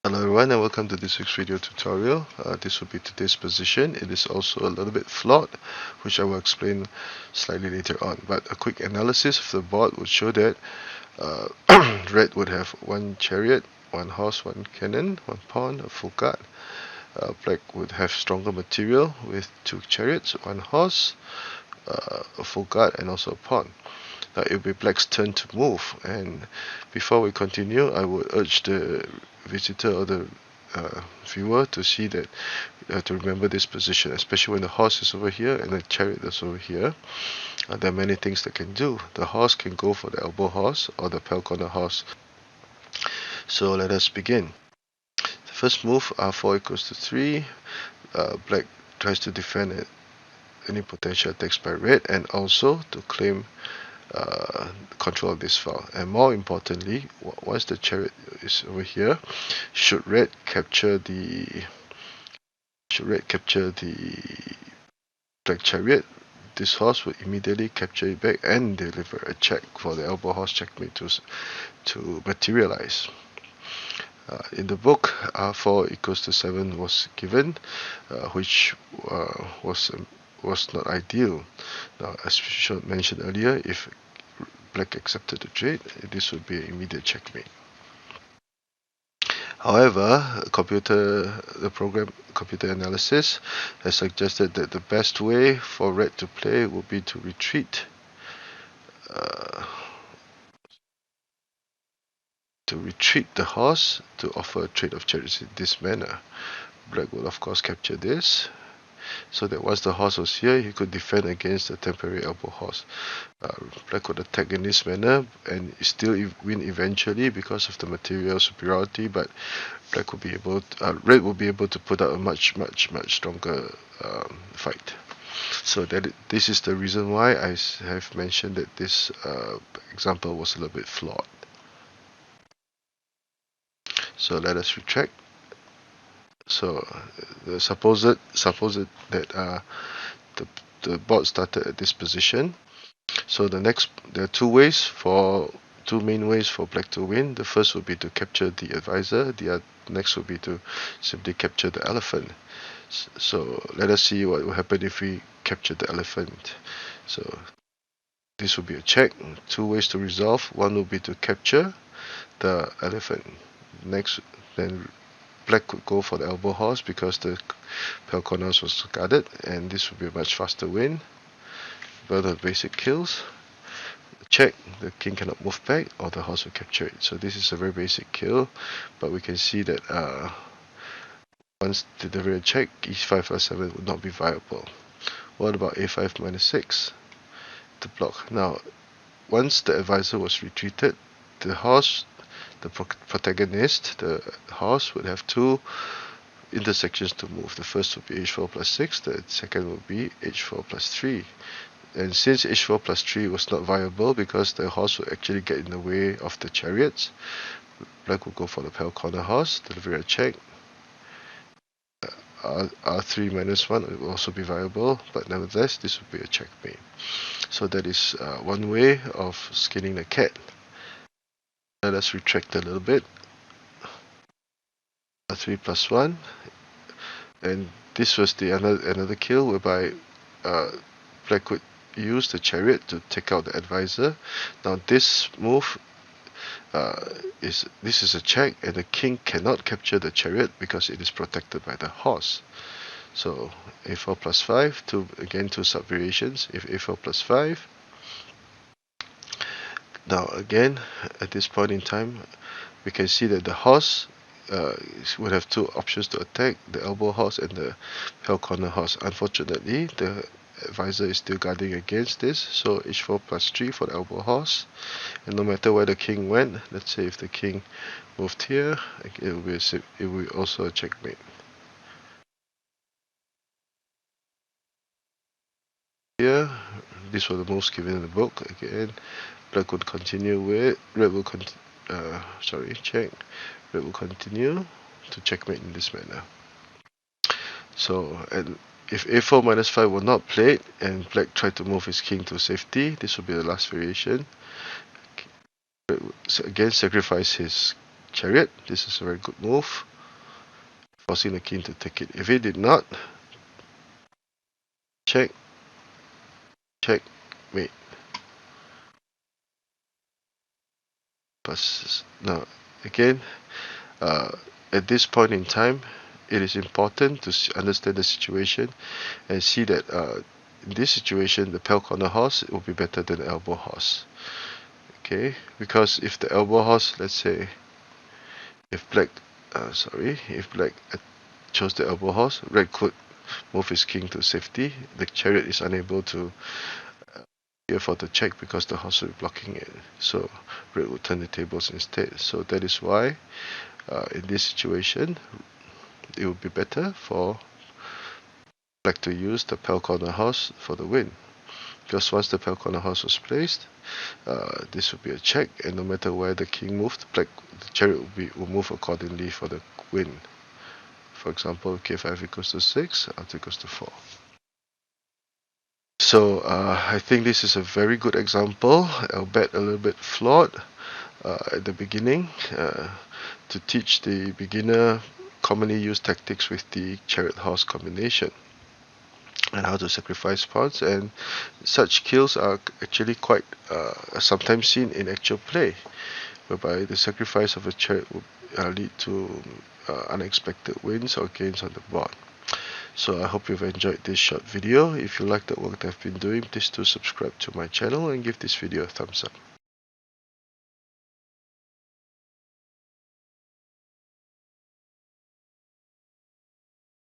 Hello everyone and welcome to this week's video tutorial. This will be today's position. It is also a little bit flawed, which I will explain slightly later on. But a quick analysis of the board would show that uh, red would have one chariot, one horse, one cannon, one pawn, a full guard. Black would have stronger material with two chariots, one horse, a full guard, and also a pawn. Now it will be black's turn to move, and before we continue I would urge the visitor or the viewer to see that to remember this position, especially when the horse is over here and the chariot is over here. There are many things that can do. The horse can go for the elbow horse or the pale corner horse. So let us begin. The first move, r4 equals to 3. Black tries to defend any potential attacks by red and also to claim control of this file. And more importantly, once the chariot is over here, should red capture the black chariot, this horse will immediately capture it back and deliver a check for the elbow horse checkmate to materialize. In the book, r4 equals to 7 was given, which was not ideal. Now, as mentioned earlier, if black accepted the trade, this would be an immediate checkmate. However, computer analysis has suggested that the best way for red to play would be to retreat the horse to offer a trade of chariots in this manner. Black will of course capture this, so that once the horse was here, he could defend against the temporary elbow horse. Black would attack in this manner and still win eventually because of the material superiority, but red will be able to put out a much stronger fight. So this is the reason why I have mentioned that this example was a little bit flawed. So let us retract. So suppose that the board started at this position. So there are two main ways for black to win. The first would be to capture the advisor. The next would be to simply capture the elephant. So let us see what will happen if we capture the elephant. So this will be a check. Two ways to resolve. One will be to capture the elephant. Next, then black could go for the elbow horse because the pale corners was guarded, and this would be a much faster win. Both are basic kills. Check, the king cannot move back or the horse will capture it. So this is a very basic kill, but we can see that once the delivery check, e5 plus 7 would not be viable. What about a5 minus 6 to block? Now, once the advisor was retreated, the protagonist, the horse, would have two intersections to move. The first would be h4 plus 6, the second would be h4 plus 3. And since h4 plus 3 was not viable because the horse would actually get in the way of the chariots, black will go for the pale corner horse, deliver a check. r3 minus 1 will also be viable, but nevertheless this would be a checkmate. So that is one way of skinning the cat. Let us retract a little bit. r3 plus 1, and this was another kill whereby black could use the chariot to take out the advisor. Now this move is a check, and the king cannot capture the chariot because it is protected by the horse. So a4 plus 5, two sub-variations. If a4 plus 5, now again at this point in time we can see that the horse would have two options to attack, the elbow horse and the pale corner horse. Unfortunately, the advisor is still guarding against this, so h4 plus 3 for the elbow horse, and no matter where the king went, let's say if the king moved here, it will be also a checkmate. Here, these were the moves given in the book. Again, black would continue with red will check. Red will continue to checkmate in this manner. So, and if a4 minus 5 were not played and black tried to move his king to safety, this will be the last variation. So again, sacrifice his chariot. This is a very good move. forcing the king to take it. If he did not, checkmate. But now again, at this point in time, it is important to understand the situation and see that in this situation, the pale corner horse will be better than the elbow horse. Okay, because if the elbow horse, let's say, if black chose the elbow horse, red could move his king to safety. The chariot is unable to for the check because the horse will be blocking it. So red will turn the tables instead. So that is why in this situation it would be better for black to use the pale corner horse for the win. Because once the pale corner horse was placed, this would be a check, and no matter where the king moved, the chariot will move accordingly for the win. For example, k5 equals to 6, out equals to 4. So I think this is a very good example, albeit a little bit flawed at the beginning, to teach the beginner commonly used tactics with the chariot horse combination and how to sacrifice pawns. And such kills are actually quite sometimes seen in actual play, whereby the sacrifice of a chariot will lead to unexpected wins or gains on the board. So I hope you've enjoyed this short video. If you like the work that I've been doing, please do subscribe to my channel and give this video a thumbs up.